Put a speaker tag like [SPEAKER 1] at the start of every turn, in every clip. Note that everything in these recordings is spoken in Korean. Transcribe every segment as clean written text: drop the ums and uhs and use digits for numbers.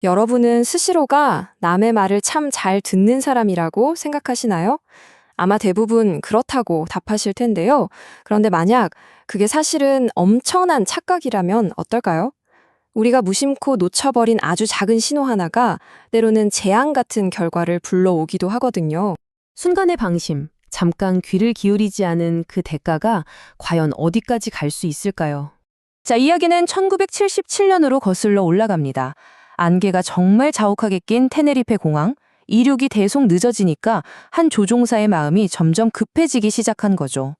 [SPEAKER 1] 여러분은 스시로가 남의 말을 참 잘 듣는 사람이라고 생각하시나요? 아마 대부분 그렇다고 답하실 텐데요. 그런데 만약 그게 사실은 엄청난 착각이라면 어떨까요? 우리가 무심코 놓쳐버린 아주 작은 신호 하나가 때로는 재앙 같은 결과를 불러오기도 하거든요.
[SPEAKER 2] 순간의 방심, 잠깐 귀를 기울이지 않은 그 대가가 과연 어디까지 갈 수 있을까요? 자, 이야기는 1977년으로 거슬러 올라갑니다. 안개가 정말 자욱하게 낀 테네리페 공항, 이륙이 대속 늦어지니까 한 조종사의 마음이 점점 급해지기 시작한 거죠.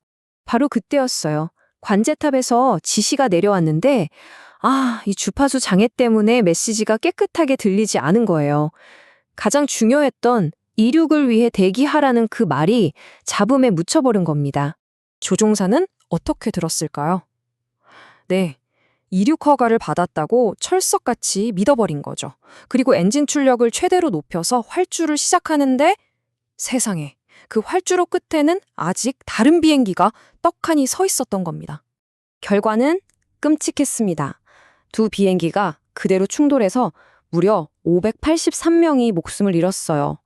[SPEAKER 2] 바로 그때였어요. 관제탑에서 지시가 내려왔는데, 이 주파수 장애 때문에 메시지가 깨끗하게 들리지 않은 거예요. 가장 중요했던 이륙을 위해 대기하라는 그 말이 잡음에 묻혀버린 겁니다. 조종사는 어떻게 들었을까요? 네, 이륙 허가를 받았다고 철석같이 믿어버린 거죠. 그리고 엔진 출력을 최대로 높여서 활주를 시작하는데 세상에, 그 활주로 끝에는 아직 다른 비행기가 떡하니 서 있었던 겁니다. 결과는 끔찍했습니다. 두 비행기가 그대로 충돌해서 무려 583명이 목숨을 잃었어요.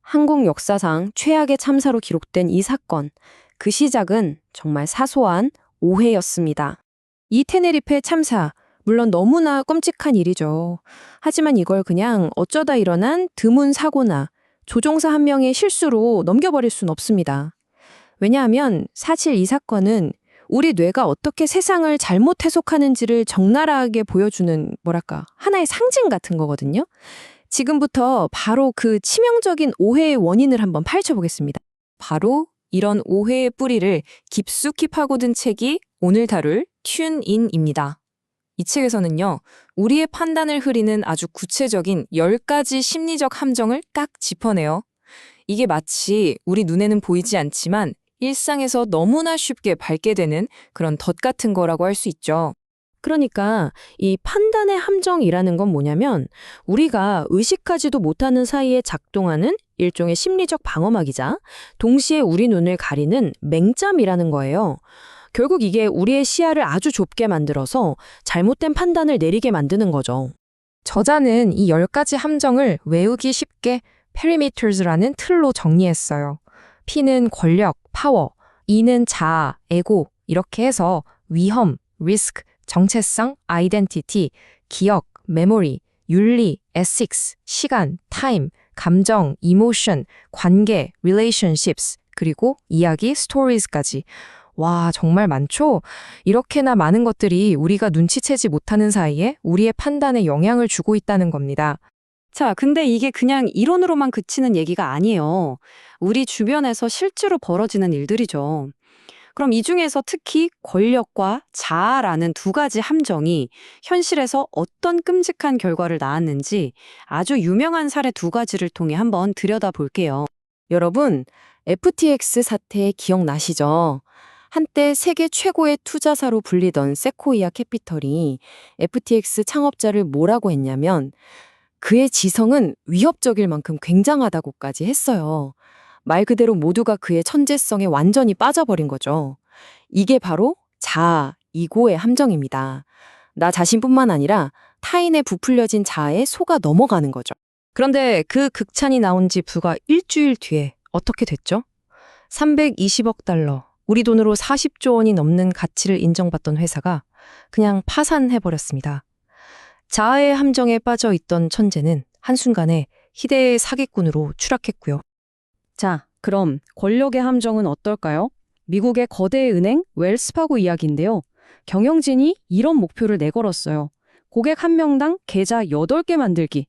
[SPEAKER 2] 항공 역사상 최악의 참사로 기록된 이 사건, 그 시작은 정말 사소한 오해였습니다. 이 테네리페 참사, 물론 너무나 끔찍한 일이죠. 하지만 이걸 그냥 어쩌다 일어난 드문 사고나 조종사 한 명의 실수로 넘겨버릴 순 없습니다. 왜냐하면 사실 이 사건은 우리 뇌가 어떻게 세상을 잘못 해석하는지를 적나라하게 보여주는 하나의 상징 같은 거거든요. 지금부터 바로 그 치명적인 오해의 원인을 한번 파헤쳐보겠습니다. 바로 이런 오해의 뿌리를 깊숙이 파고든 책이 오늘 다룰 튠인입니다. 이 책에서는요, 우리의 판단을 흐리는 아주 구체적인 10가지 심리적 함정을 깍 짚어내요. 이게 마치 우리 눈에는 보이지 않지만 일상에서 너무나 쉽게 밟게 되는 그런 덫 같은 거라고 할 수 있죠. 그러니까 이 판단의 함정이라는 건 뭐냐면 우리가 의식하지도 못하는 사이에 작동하는 일종의 심리적 방어막이자 동시에 우리 눈을 가리는 맹점이라는 거예요. 결국 이게 우리의 시야를 아주 좁게 만들어서 잘못된 판단을 내리게 만드는 거죠. 저자는 이 10가지 함정을 외우기 쉽게 perimeters라는 틀로 정리했어요. P는 권력, 파워, E는 자아, 에고 이렇게 해서 위험, 리스크, 정체성, 아이덴티티, 기억, 메모리, 윤리, 에식스, 시간, 타임, 감정, 이모션, 관계, relationships, 그리고 이야기, stories까지. 와, 정말 많죠? 이렇게나 많은 것들이 우리가 눈치채지 못하는 사이에 우리의 판단에 영향을 주고 있다는 겁니다. 자, 근데 이게 그냥 이론으로만 그치는 얘기가 아니에요. 우리 주변에서 실제로 벌어지는 일들이죠. 그럼 이 중에서 특히 권력과 자아라는 두 가지 함정이 현실에서 어떤 끔찍한 결과를 낳았는지 아주 유명한 사례 두 가지를 통해 한번 들여다볼게요. 여러분, FTX 사태 기억나시죠? 한때 세계 최고의 투자사로 불리던 세코이아 캐피털이 FTX 창업자를 뭐라고 했냐면 그의 지성은 위협적일 만큼 굉장하다고까지 했어요. 말 그대로 모두가 그의 천재성에 완전히 빠져버린 거죠. 이게 바로 자아, 이고의 함정입니다. 나 자신뿐만 아니라 타인의 부풀려진 자아에 속아 넘어가는 거죠. 그런데 그 극찬이 나온 지 불과 일주일 뒤에 어떻게 됐죠? 320억 달러, 우리 돈으로 40조 원이 넘는 가치를 인정받던 회사가 그냥 파산해버렸습니다. 자아의 함정에 빠져 있던 천재는 한순간에 희대의 사기꾼으로 추락했고요. 자, 그럼 권력의 함정은 어떨까요? 미국의 거대 은행 웰스파고 이야기인데요. 경영진이 이런 목표를 내걸었어요. 고객 한 명당 계좌 8개 만들기.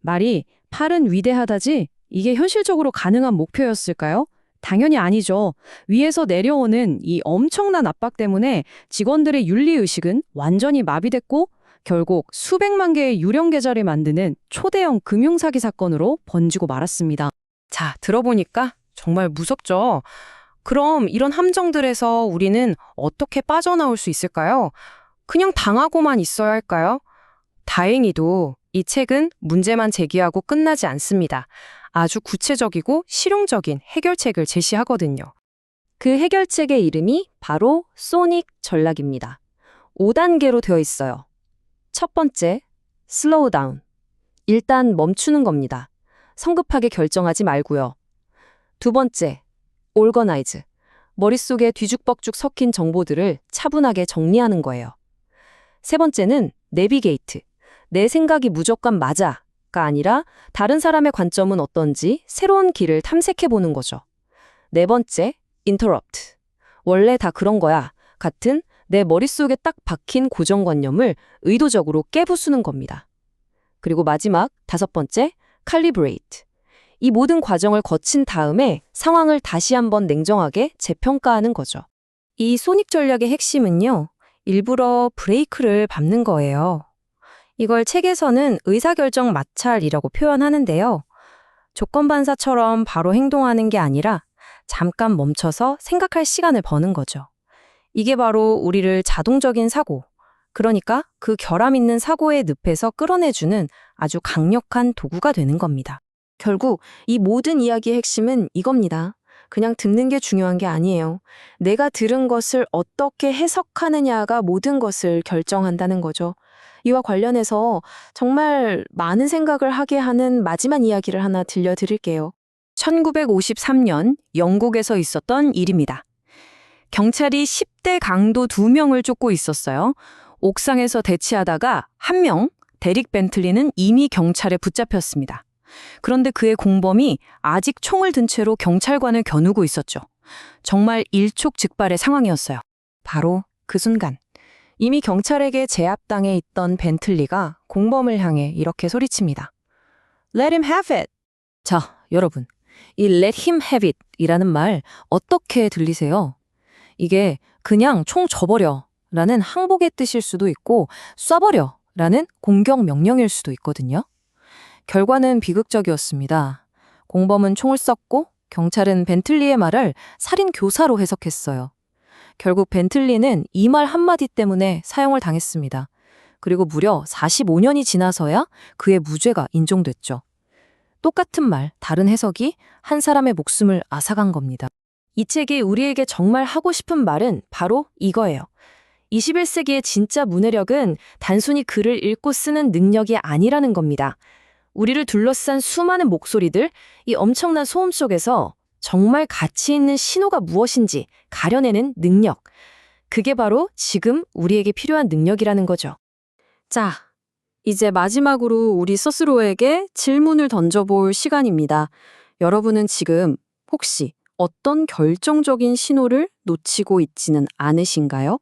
[SPEAKER 2] 말이 팔은 위대하다지 이게 현실적으로 가능한 목표였을까요? 당연히 아니죠. 위에서 내려오는 이 엄청난 압박 때문에 직원들의 윤리의식은 완전히 마비됐고 결국 수백만 개의 유령 계좌를 만드는 초대형 금융사기 사건으로 번지고 말았습니다. 자, 들어보니까 정말 무섭죠? 그럼 이런 함정들에서 우리는 어떻게 빠져나올 수 있을까요? 그냥 당하고만 있어야 할까요? 다행히도 이 책은 문제만 제기하고 끝나지 않습니다. 아주 구체적이고 실용적인 해결책을 제시하거든요. 그 해결책의 이름이 바로 소닉 전략입니다. 5단계로 되어 있어요. 첫 번째, 슬로우 다운. 일단 멈추는 겁니다. 성급하게 결정하지 말고요. 두 번째, organize. 머릿속에 뒤죽박죽 섞인 정보들을 차분하게 정리하는 거예요. 세 번째는 navigate. 내 생각이 무조건 맞아가 아니라 다른 사람의 관점은 어떤지 새로운 길을 탐색해 보는 거죠. 네 번째, interrupt. 원래 다 그런 거야. 같은 내 머릿속에 딱 박힌 고정관념을 의도적으로 깨부수는 겁니다. 그리고 마지막 다섯 번째, calibrate. 이 모든 과정을 거친 다음에 상황을 다시 한번 냉정하게 재평가하는 거죠.
[SPEAKER 1] 이 소닉 전략의 핵심은요, 일부러 브레이크를 밟는 거예요. 이걸 책에서는 의사결정 마찰이라고 표현하는데요. 조건반사처럼 바로 행동하는 게 아니라 잠깐 멈춰서 생각할 시간을 버는 거죠. 이게 바로 우리를 자동적인 사고, 그러니까 그 결함 있는 사고의 늪에서 끌어내주는 아주 강력한 도구가 되는 겁니다. 결국 이 모든 이야기의 핵심은 이겁니다. 그냥 듣는 게 중요한 게 아니에요. 내가 들은 것을 어떻게 해석하느냐가 모든 것을 결정한다는 거죠. 이와 관련해서 정말 많은 생각을 하게 하는 마지막 이야기를 하나 들려드릴게요. 1953년 영국에서 있었던 일입니다. 경찰이 10대 강도 2명을 쫓고 있었어요. 옥상에서 대치하다가 한 명, 데릭 벤틀리는 이미 경찰에 붙잡혔습니다. 그런데 그의 공범이 아직 총을 든 채로 경찰관을 겨누고 있었죠. 정말 일촉즉발의 상황이었어요. 바로 그 순간 이미 경찰에게 제압당해 있던 벤틀리가 공범을 향해 이렇게 소리칩니다. Let him have it. 자, 여러분, 이 let him have it 이라는 말 어떻게 들리세요? 이게 그냥 총 줘버려 라는 항복의 뜻일 수도 있고 쏴버려 라는 공격 명령일 수도 있거든요. 결과는 비극적이었습니다. 공범은 총을 쐈고 경찰은 벤틀리의 말을 살인 교사로 해석했어요. 결국 벤틀리는 이 말 한마디 때문에 사형을 당했습니다. 그리고 무려 45년이 지나서야 그의 무죄가 인정됐죠. 똑같은 말, 다른 해석이 한 사람의 목숨을 앗아간 겁니다. 이 책이 우리에게 정말 하고 싶은 말은 바로 이거예요. 21세기의 진짜 문해력은 단순히 글을 읽고 쓰는 능력이 아니라는 겁니다. 우리를 둘러싼 수많은 목소리들, 이 엄청난 소음 속에서 정말 가치 있는 신호가 무엇인지 가려내는 능력. 그게 바로 지금 우리에게 필요한 능력이라는 거죠. 자, 이제 마지막으로 우리 스스로에게 질문을 던져볼 시간입니다. 여러분은 지금 혹시 어떤 결정적인 신호를 놓치고 있지는 않으신가요?